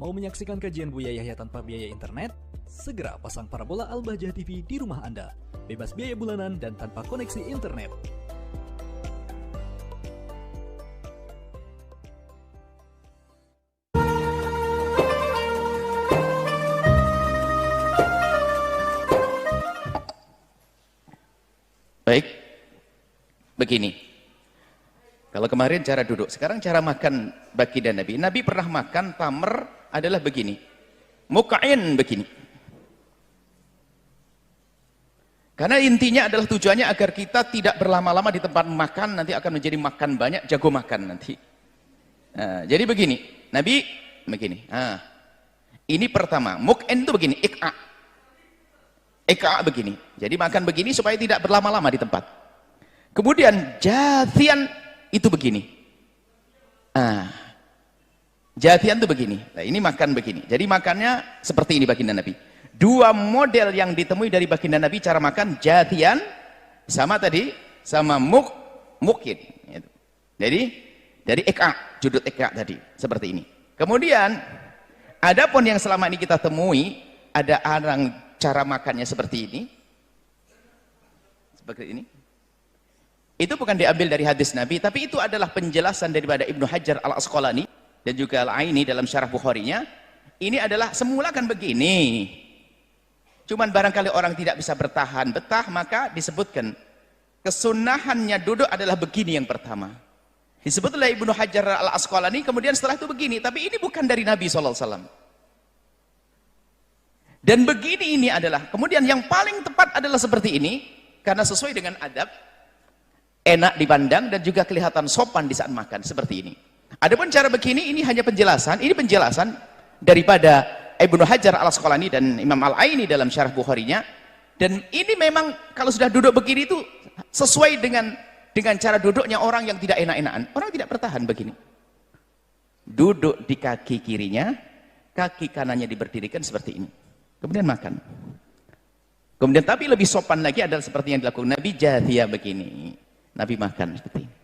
Mau menyaksikan kajian Buya Yahya tanpa biaya internet? Segera pasang parabola Al-Bahjah TV di rumah Anda. Bebas biaya bulanan dan tanpa koneksi internet. Baik, begini. Kalau kemarin cara duduk, sekarang cara makan baginda Nabi. Nabi pernah makan tamer adalah begini. Muka'in begini. Karena intinya adalah tujuannya agar kita tidak berlama-lama di tempat makan, nanti akan menjadi makan banyak, jago makan nanti. Nah, jadi begini, Nabi begini. Nah, ini pertama, muk'in itu begini, ik'a. Ik'a begini. Jadi makan begini supaya tidak berlama-lama di tempat. Kemudian jathian itu begini. Jathian itu begini. Nah, ini makan begini. Jadi makannya seperti ini baginda Nabi. Dua model yang ditemui dari baginda Nabi cara makan, jathian sama tadi sama mukin. Jadi dari ik'a, judut ik'a tadi seperti ini. Kemudian adapun yang selama ini kita temui ada orang cara makannya seperti ini. Seperti ini. Itu bukan diambil dari hadis Nabi, tapi itu adalah penjelasan daripada Ibnu Hajar Al-Asqalani dan juga Al-Aini dalam syarah Bukharinya. Ini adalah semula kan begini. Cuman barangkali orang tidak bisa bertahan betah, maka disebutkan kesunahannya duduk adalah begini yang pertama. Disebut oleh Ibnu Hajar Al-Asqalani, kemudian setelah itu begini, tapi ini bukan dari Nabi SAW. Dan begini ini adalah, kemudian yang paling tepat adalah seperti ini, karena sesuai dengan adab, enak dipandang dan juga kelihatan sopan di saat makan seperti ini. Adapun cara begini ini hanya penjelasan, ini penjelasan daripada Ibnu Hajar Al-Asqalani dan Imam Al-Aini dalam syarah Bukharinya. Dan ini memang kalau sudah duduk begini itu sesuai dengan cara duduknya orang yang tidak enak-enakan. Orang tidak bertahan begini. Duduk di kaki kirinya, kaki kanannya diberdirikan seperti ini. Kemudian makan. Kemudian tapi lebih sopan lagi adalah seperti yang dilakukan Nabi, jathiyah begini. Nabi makan seperti ini.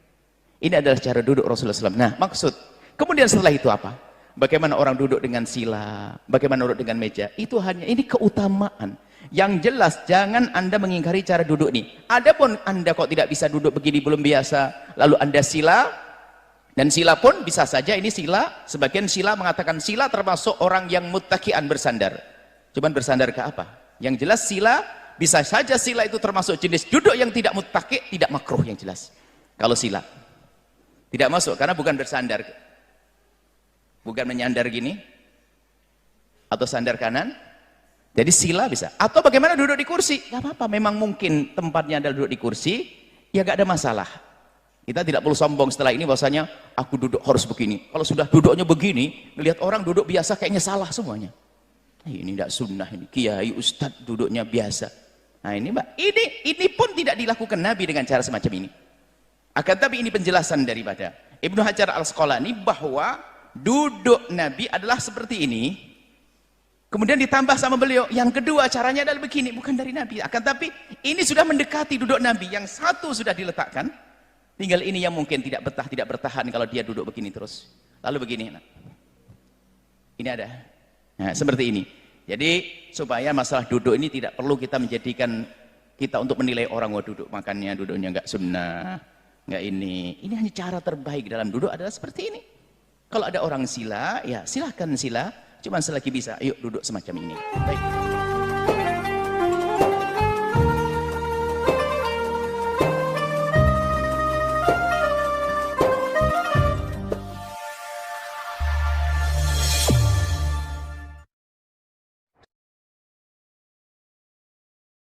Ini adalah cara duduk Rasulullah SAW. Nah, maksud. Kemudian setelah itu apa? Bagaimana orang duduk dengan sila, bagaimana duduk dengan meja. Itu hanya, ini keutamaan. Yang jelas, jangan Anda mengingkari cara duduk ini. Adapun Anda kok tidak bisa duduk begini, belum biasa, lalu Anda sila, dan sila pun bisa saja ini sila, sebagian sila mengatakan sila termasuk orang yang muttaki'an bersandar. Cuman bersandar ke apa? Yang jelas sila, bisa saja sila itu termasuk jenis duduk yang tidak muttaki', tidak makruh yang jelas. Kalau sila. Tidak masuk, karena bukan bersandar. Bukan menyandar gini. Atau sandar kanan. Jadi sila bisa. Atau bagaimana duduk di kursi? Gak apa-apa, memang mungkin tempatnya adalah duduk di kursi, ya gak ada masalah. Kita tidak perlu sombong setelah ini bahwasanya aku duduk harus begini. Kalau sudah duduknya begini, melihat orang duduk biasa kayaknya salah semuanya. Ini tidak sunnah ini, kiai ustadz duduknya biasa. Nah ini mbak, ini pun tidak dilakukan Nabi dengan cara semacam ini. Akan tapi ini penjelasan daripada Ibnu Hajar Al-Asqalani bahwa duduk Nabi adalah seperti ini. Kemudian ditambah sama beliau, yang kedua caranya adalah begini, bukan dari Nabi. Akan tapi ini sudah mendekati duduk Nabi, yang satu sudah diletakkan. Tinggal ini yang mungkin tidak bertahan kalau dia duduk begini terus. Lalu begini. Nah. Ini ada. Nah, seperti ini. Jadi supaya masalah duduk ini tidak perlu kita menjadikan kita untuk menilai orang wah duduk makannya duduknya enggak sunnah, enggak ini. Ini hanya cara terbaik dalam duduk adalah seperti ini. Kalau ada orang sila, ya silahkan sila. Cuman selagi bisa, yuk duduk semacam ini. Baik.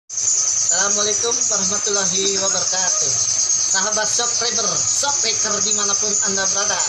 Assalamualaikum warahmatullahi wabarakatuh. Sahabat shopkeeper dimanapun Anda berada.